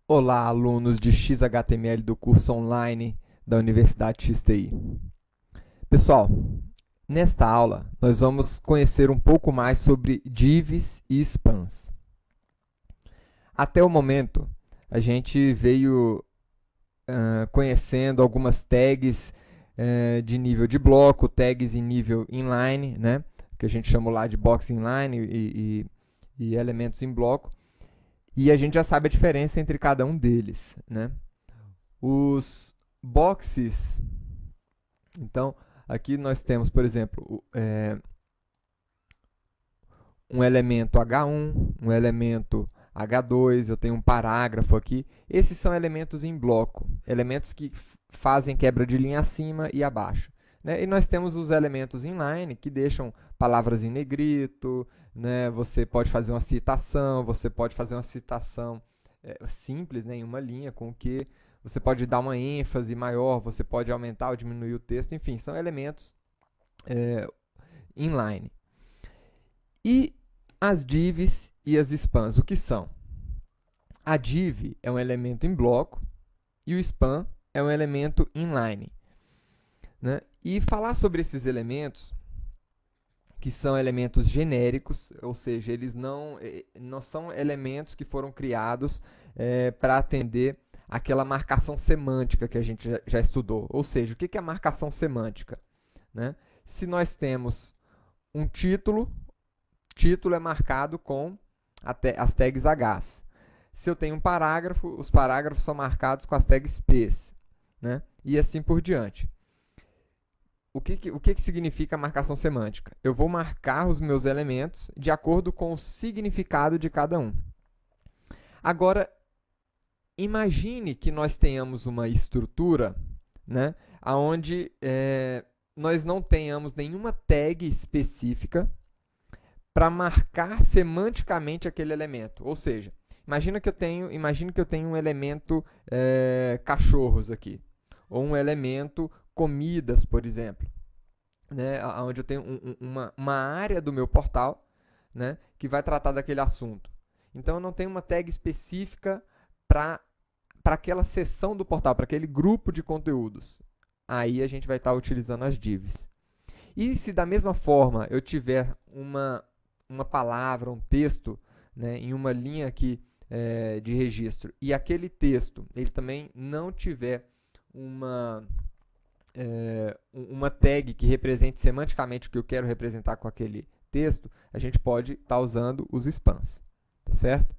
Olá, alunos de XHTML do curso online da Universidade XTI. Pessoal, nesta aula nós vamos conhecer um pouco mais sobre divs e spans. Até o momento, a gente veio conhecendo algumas tags de nível de bloco, tags em nível inline, né? Que a gente chamou lá de box inline e elementos em bloco. E a gente já sabe a diferença entre cada um deles, né? Os boxes, então, aqui nós temos, por exemplo, um elemento H1, um elemento H2, eu tenho um parágrafo aqui. Esses são elementos em bloco, elementos que fazem quebra de linha acima e abaixo. Né? E nós temos os elementos inline, que deixam palavras em negrito, né? Você pode fazer uma citação, você pode fazer uma citação simples, né, em uma linha, com o que você pode dar uma ênfase maior, você pode aumentar ou diminuir o texto, enfim, são elementos inline. E as divs e as spans, o que são? A div é um elemento em bloco e o span é um elemento inline. Né? E falar sobre esses elementos, que são elementos genéricos, ou seja, eles não são elementos que foram criados para atender aquela marcação semântica que a gente já estudou. Ou seja, o que é a marcação semântica? Né? Se nós temos um título, título é marcado com as tags Hs. Se eu tenho um parágrafo, os parágrafos são marcados com as tags Ps. Né? E assim por diante. O que significa a marcação semântica? Eu vou marcar os meus elementos de acordo com o significado de cada um. Agora, imagine que nós tenhamos uma estrutura, né, onde nós não tenhamos nenhuma tag específica para marcar semanticamente aquele elemento. Ou seja, imagine que eu tenho um elemento cachorros aqui, ou um elemento comidas, por exemplo, né, onde eu tenho uma área do meu portal, né, que vai tratar daquele assunto. Então, eu não tenho uma tag específica para aquela seção do portal, para aquele grupo de conteúdos. Aí a gente vai estar utilizando as divs. E se da mesma forma eu tiver uma palavra, um texto, né, em uma linha aqui de registro, e aquele texto ele também não tiver uma tag que represente semanticamente o que eu quero representar com aquele texto, a gente pode estar usando os spans, tá certo?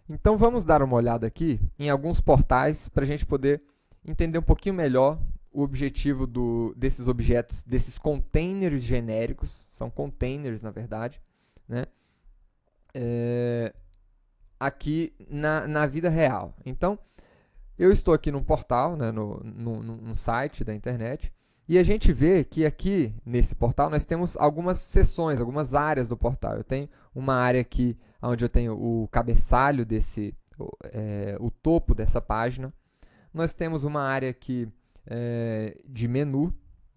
Então vamos dar uma olhada aqui em alguns portais para a gente poder entender um pouquinho melhor o objetivo desses objetos, desses containers genéricos, são containers na verdade, né? Aqui na vida real. Então, eu estou aqui num portal, né, num site da internet, e a gente vê que aqui nesse portal nós temos algumas seções, algumas áreas do portal. Eu tenho uma área aqui onde eu tenho o cabeçalho o topo dessa página. Nós temos uma área aqui de menu,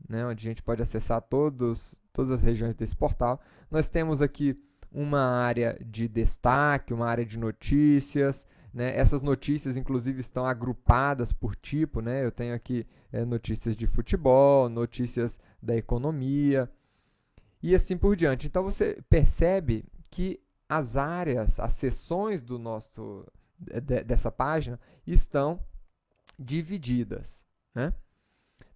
né, onde a gente pode acessar todas as regiões desse portal. Nós temos aqui uma área de destaque, uma área de notícias, né? Essas notícias, inclusive, estão agrupadas por tipo, né? Eu tenho aqui notícias de futebol, notícias da economia e assim por diante. Então, você percebe que as áreas, as seções dessa página estão divididas, né?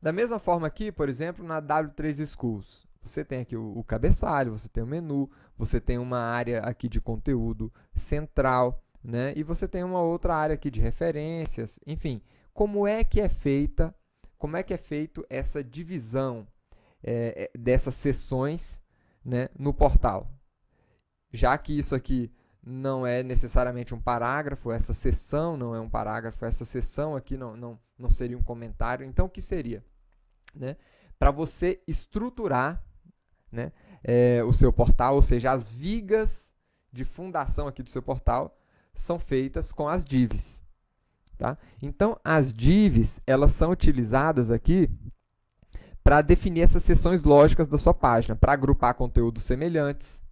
Da mesma forma aqui, por exemplo, na W3 Schools, você tem aqui o cabeçalho, você tem o menu, você tem uma área aqui de conteúdo central, né? E você tem uma outra área aqui de referências, enfim, como é que é feito essa divisão dessas seções, né, no portal? Já que isso aqui não é necessariamente um parágrafo, essa seção não é um parágrafo, essa seção aqui não seria um comentário, então o que seria? Né? Para você estruturar, né, o seu portal, ou seja, as vigas de fundação aqui do seu portal são feitas com as divs. Tá? Então, as divs elas são utilizadas aqui para definir essas seções lógicas da sua página, para agrupar conteúdos semelhantes,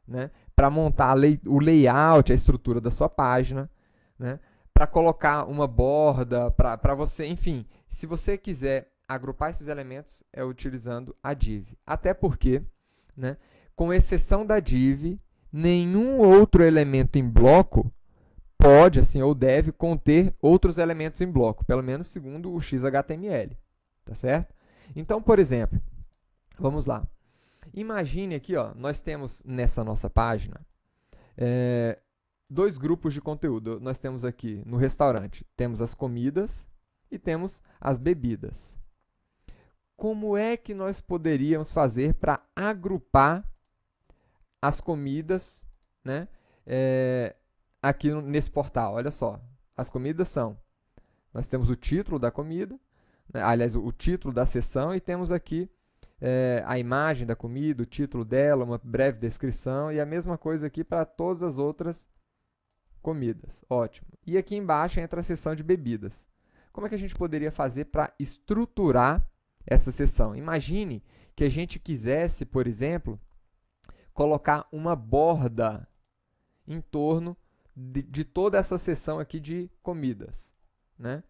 né? Para montar o layout, a estrutura da sua página, né? para colocar uma borda, para você, enfim, se você quiser agrupar esses elementos, é utilizando a div. Até porque, né, com exceção da div, nenhum outro elemento em bloco pode, assim, ou deve conter outros elementos em bloco, pelo menos segundo o XHTML, tá certo? Então, por exemplo, vamos lá. Imagine aqui, ó, nós temos nessa nossa página dois grupos de conteúdo. Nós temos aqui no restaurante, temos as comidas e temos as bebidas. Como é que nós poderíamos fazer para agrupar as comidas, né, aqui nesse portal? Olha só, as comidas são, nós temos o título da comida, né, aliás, o título da seção, e temos aqui a imagem da comida, o título dela, uma breve descrição, e a mesma coisa aqui para todas as outras comidas. Ótimo. E aqui embaixo entra a seção de bebidas. Como é que a gente poderia fazer para estruturar essa seção? Imagine que a gente quisesse, por exemplo, colocar uma borda em torno de toda essa seção aqui de comidas, né?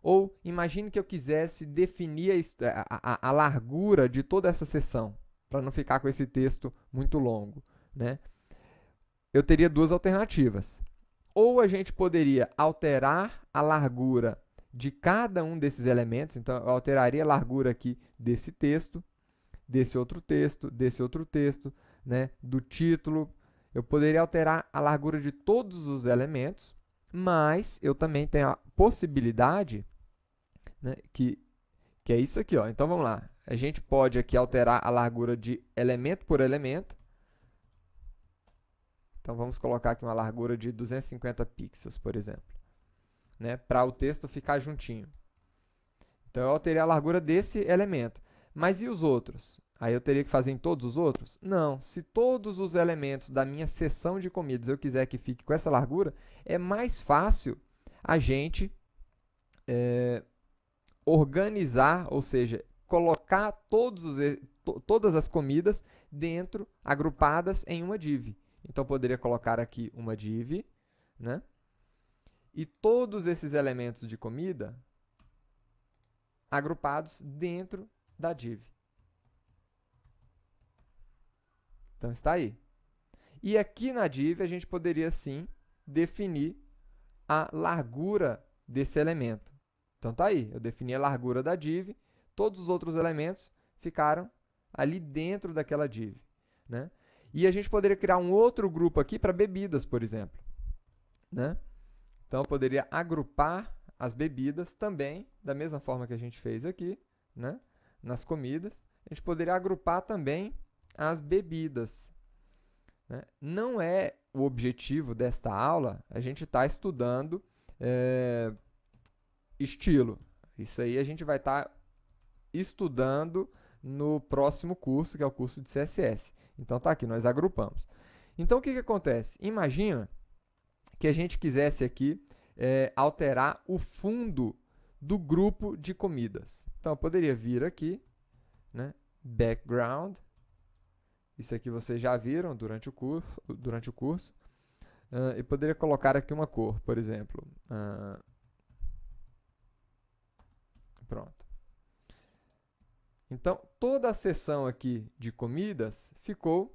Ou imagine que eu quisesse definir a largura de toda essa seção, para não ficar com esse texto muito longo, né? Eu teria duas alternativas. Ou a gente poderia alterar a largura de cada um desses elementos, então eu alteraria a largura aqui desse texto, desse outro texto, né, do título. Eu poderia alterar a largura de todos os elementos, mas eu também tenho a possibilidade, né, que é isso aqui, ó. Então vamos lá. A gente pode aqui alterar a largura de elemento por elemento. Então vamos colocar aqui uma largura de 250 pixels, por exemplo, né, para o texto ficar juntinho. Então eu alterei a largura desse elemento. Mas e os outros? Aí eu teria que fazer em todos os outros? Não. Se todos os elementos da minha seção de comidas eu quiser que fique com essa largura, é mais fácil a gente organizar, ou seja, colocar todas as comidas dentro, agrupadas em uma div. Então, eu poderia colocar aqui uma div, né? E todos esses elementos de comida agrupados dentro da div. Então, está aí. E aqui na div, a gente poderia, sim, definir a largura desse elemento. Então, está aí. Eu defini a largura da div, todos os outros elementos ficaram ali dentro daquela div, né? E a gente poderia criar um outro grupo aqui para bebidas, por exemplo, né? Então, eu poderia agrupar as bebidas também, da mesma forma que a gente fez aqui, né, nas comidas. A gente poderia agrupar também as bebidas, né? Não é o objetivo desta aula a gente estar estudando estilo. Isso aí a gente vai estar estudando no próximo curso, que é o curso de CSS. Então, tá aqui, nós agrupamos. Então, o que acontece? Imagina que a gente quisesse aqui alterar o fundo do grupo de comidas. Então, eu poderia vir aqui, né, background. Isso aqui vocês já viram durante o curso. E poderia colocar aqui uma cor, por exemplo. Pronto. Então, toda a seção aqui de comidas ficou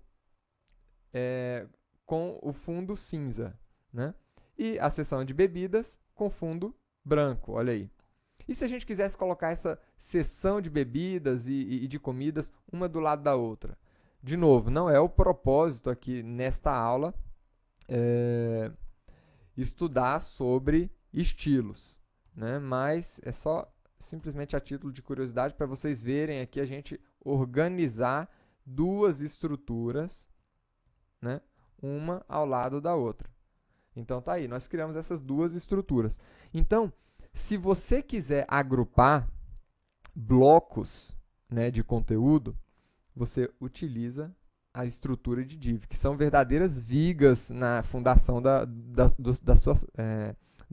com o fundo cinza, né? E a seção de bebidas com fundo branco, olha aí. E se a gente quisesse colocar essa seção de bebidas e de comidas uma do lado da outra? De novo, não é o propósito aqui nesta aula estudar sobre estilos, né? Mas é só simplesmente a título de curiosidade para vocês verem aqui a gente organizar duas estruturas, né, uma ao lado da outra. Então tá aí, nós criamos essas duas estruturas. Então, se você quiser agrupar blocos, né, de conteúdo, você utiliza a estrutura de div, que são verdadeiras vigas na fundação da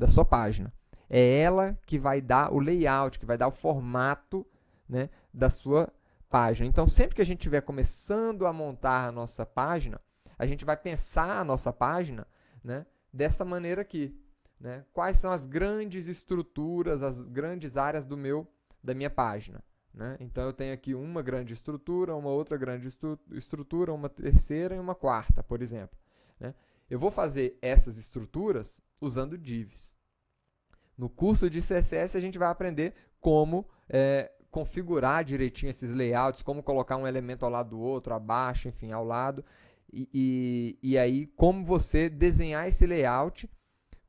sua página. É ela que vai dar o layout, que vai dar o formato, né, da sua página. Então, sempre que a gente estiver começando a montar a nossa página, a gente vai pensar a nossa página, né, dessa maneira aqui. né? Quais são as grandes estruturas, as grandes áreas da minha página, né? Então eu tenho aqui uma grande estrutura, uma outra grande estrutura, uma terceira e uma quarta, por exemplo, né? Eu vou fazer essas estruturas usando divs. No curso de CSS a gente vai aprender como configurar direitinho esses layouts, como colocar um elemento ao lado do outro, abaixo, enfim, ao lado, e aí como você desenhar esse layout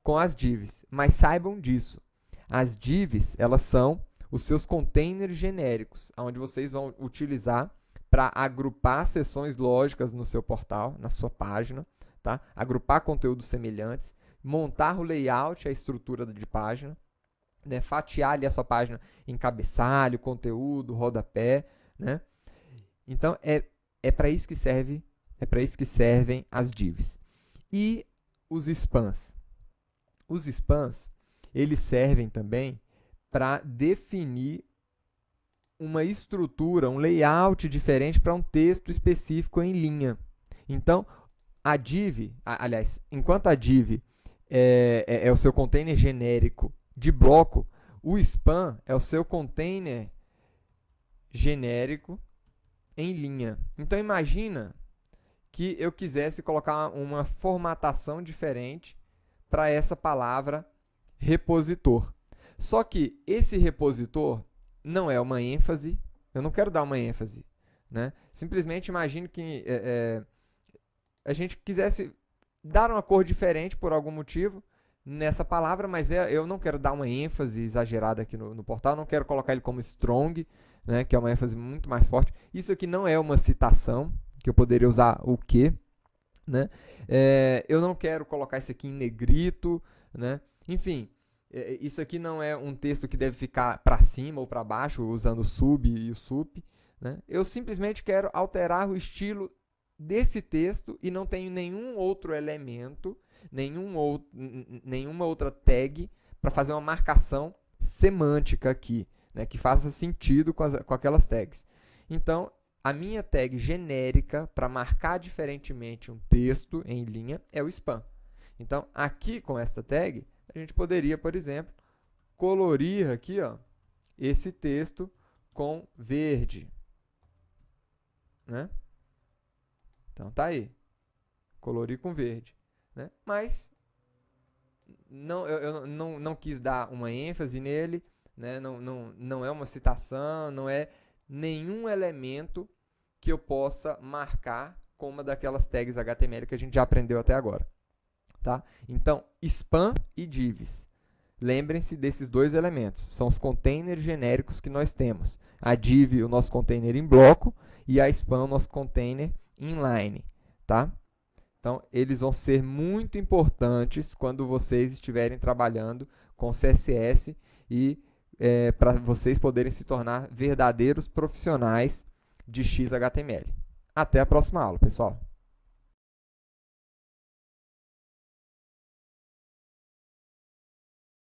com as divs. Mas saibam disso, as divs, elas são os seus containers genéricos, onde vocês vão utilizar para agrupar seções lógicas no seu portal, na sua página, tá? Agrupar conteúdos semelhantes, montar o layout, a estrutura de página, né? Fatiar ali a sua página em cabeçalho, conteúdo, rodapé, né? Então é para isso que servem as divs. E os spans. Os spans, eles servem também para definir uma estrutura, um layout diferente para um texto específico em linha. Então, a div, aliás, enquanto a div é o seu container genérico de bloco, o span é o seu container genérico em linha. Então, imagina que eu quisesse colocar uma formatação diferente para essa palavra repositor. Só que esse repositor não é uma ênfase, eu não quero dar uma ênfase, né? Simplesmente imagine que a gente quisesse dar uma cor diferente por algum motivo nessa palavra, mas eu não quero dar uma ênfase exagerada aqui no portal, não quero colocar ele como strong, né, que é uma ênfase muito mais forte. Isso aqui não é uma citação, que eu poderia usar o que, né? Eu não quero colocar isso aqui em negrito, né? Enfim, isso aqui não é um texto que deve ficar para cima ou para baixo, usando o sub e o sup, né? Eu simplesmente quero alterar o estilo desse texto e não tenho nenhum outro elemento, nenhuma outra tag para fazer uma marcação semântica aqui, né, que faça sentido com aquelas tags. Então, a minha tag genérica para marcar diferentemente um texto em linha é o span. Então, aqui com esta tag, a gente poderia, por exemplo, colorir aqui, ó, esse texto com verde, né? Então, tá aí. Colorir com verde, né? Mas eu não quis dar uma ênfase nele, né? Não é uma citação, não é nenhum elemento que eu possa marcar com uma daquelas tags HTML que a gente já aprendeu até agora. Tá? Então, span e divs. Lembrem-se desses dois elementos. São os containers genéricos que nós temos. A div, o nosso container em bloco, e a span, o nosso container inline. Tá? Então, eles vão ser muito importantes quando vocês estiverem trabalhando com CSS e para vocês poderem se tornar verdadeiros profissionais de XHTML. Até a próxima aula, pessoal!